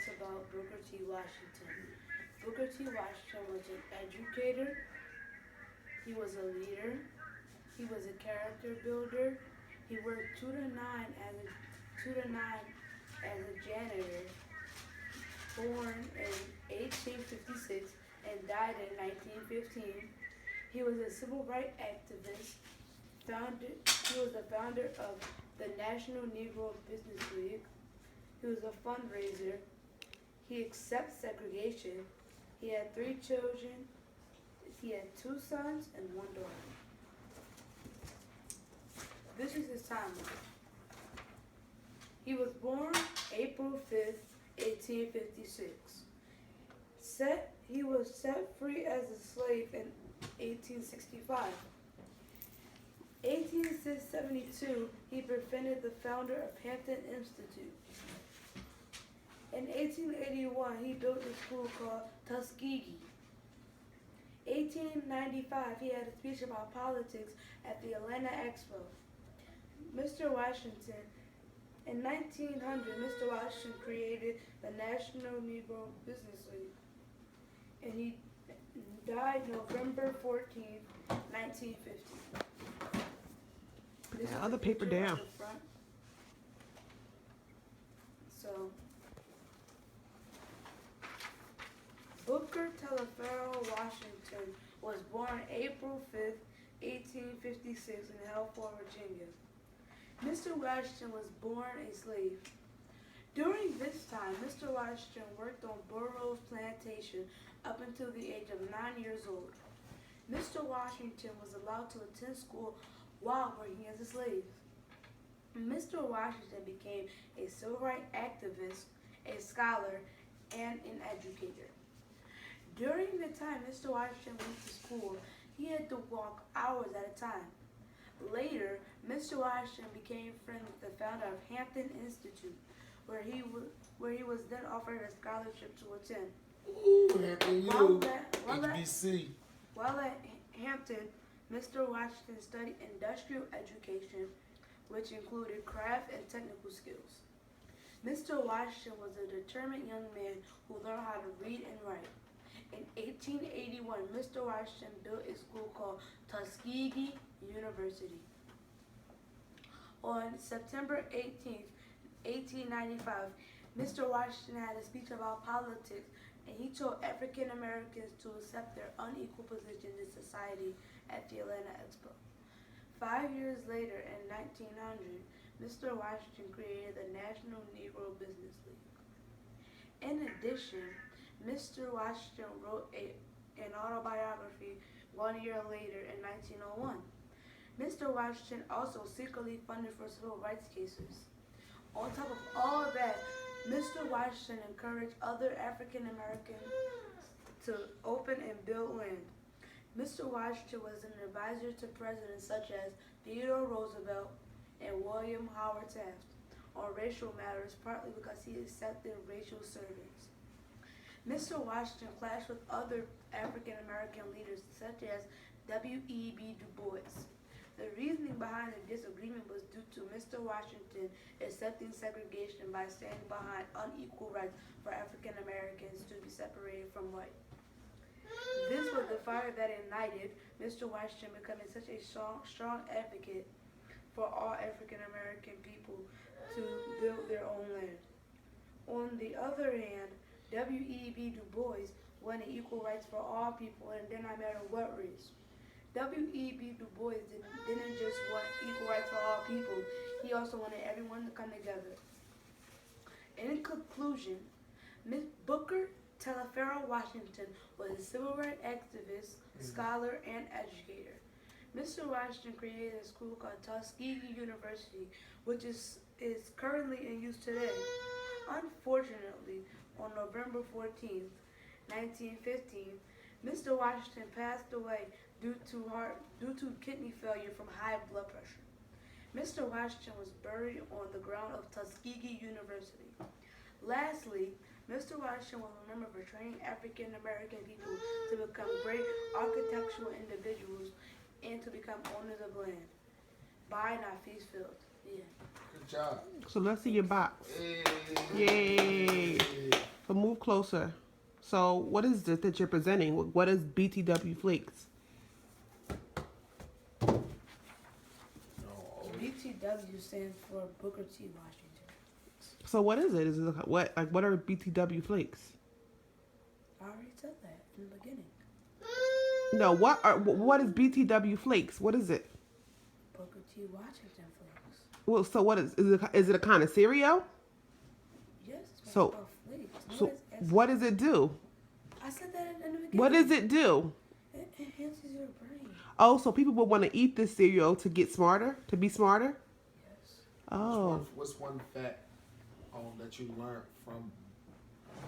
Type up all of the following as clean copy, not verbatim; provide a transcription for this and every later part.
facts about Booker T. Washington. Booker T. Washington was an educator, he was a leader, he was a character builder, he worked 2 to 9 as a janitor, born in 1856 and died in 1915. He was a civil rights activist. He was the founder of the National Negro Business League. He was a fundraiser. He accepts segregation. He had 3 children. He had 2 sons and 1 daughter. This is his timeline. He was born April 5th, 1856. He was set free as a slave in 1865. 1872, he befriended the founder of Hampton Institute. In 1881, he built a school called Tuskegee. 1895, he had a speech about politics at the Atlanta Expo. Mr. Washington, in 1900, Mr. Washington created the National Negro Business League, and he died November 14th, 1950. Put that other paper down. So, Booker Telephero Washington was born April 5th, 1856 in Helport, Virginia. Mr. Washington was born a slave. During this time, Mr. Washington worked on Burroughs Plantation up until the age of 9 years old. Mr. Washington was allowed to attend school while working as a slave. Mr. Washington became a civil rights activist, a scholar, and an educator. During the time Mr. Washington went to school, he had to walk hours at a time. Later, Mr. Washington became friends with the founder of Hampton Institute, where he was then offered a scholarship to attend. Ooh, Hampton U, HBC. While at Hampton, Mr. Washington studied industrial education, which included craft and technical skills. Mr. Washington was a determined young man who learned how to read and write. In 1881, Mr. Washington built a school called Tuskegee University. On September 18th, 1895, Mr. Washington had a speech about politics, and he told African Americans to accept their unequal position in society at the Atlanta Expo. 5 years later, in 1900, Mr. Washington created the National Negro Business League. In addition, Mr. Washington wrote an autobiography 1 year later in 1901. Mr. Washington also secretly funded for civil rights cases. On top of all of that, Mr. Washington encouraged other African Americans to open and build land. Mr. Washington was an advisor to presidents such as Theodore Roosevelt and William Howard Taft on racial matters, partly because he accepted racial surveys. Mr. Washington clashed with other African American leaders such as W.E.B. Du Bois. The reasoning behind the disagreement was due to Mr. Washington accepting segregation by standing behind unequal rights for African Americans to be separated from white. This was the fire that ignited Mr. Washington becoming such a strong advocate for all African American people to build their own land. On the other hand, W.E.B. Du Bois wanted equal rights for all people, and it did not matter what race. W.E.B. Du Bois didn't just want equal rights for all people, he also wanted everyone to come together. In conclusion, Booker Telephero Washington was a civil rights activist, scholar, and educator. Mr. Washington created a school called Tuskegee University, which is currently in use today. Unfortunately, on November 14th, 1915, Mr. Washington passed away due to kidney failure from high blood pressure. Mr. Washington was buried on the ground of Tuskegee University. Lastly, Mr. Washington was remembered for training African American people to become great architectural individuals and to become owners of land. By Nafice Field. Yeah. Good job. So let's see your box. Hey. Yay. But move closer. So, what is it that you're presenting? What is BTW Flakes? No. BTW stands for Booker T. Washington. So, what is it? Is it what are BTW Flakes? I already said that in the beginning. No, what is BTW Flakes? What is it? Booker T. Washington flakes. Well, so what is it a kind of cereal? Yes, it's So- called flakes. So, what does it do? I said that in the beginning. What does it do? It enhances your brain. Oh, so people would want to eat this cereal to get smarter, to be smarter? Yes. Oh. What's one fact that you learned from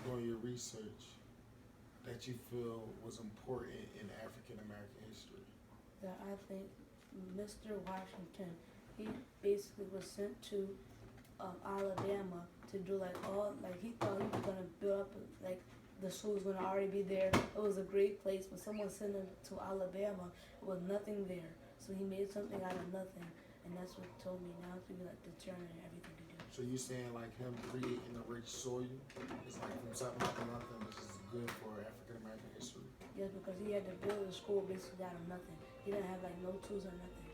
doing your research that you feel was important in African American history? That I think Mr. Washington, he basically was sent to Alabama to do he thought he was gonna build up the school was gonna already be there. It was a great place, but someone sent him to Alabama with nothing there. So he made something out of nothing, and that's what told me now to be determined everything to do. So you saying like him creating a rich soil is like from something out of nothing, which is good for African American history? Yes, because he had to build a school basically out of nothing. He didn't have no tools or nothing.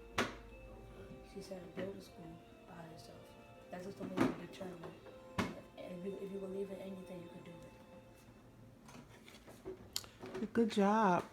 She said to build a school by himself. That's just the way to determine. And if you believe in anything, you can do it. Good job.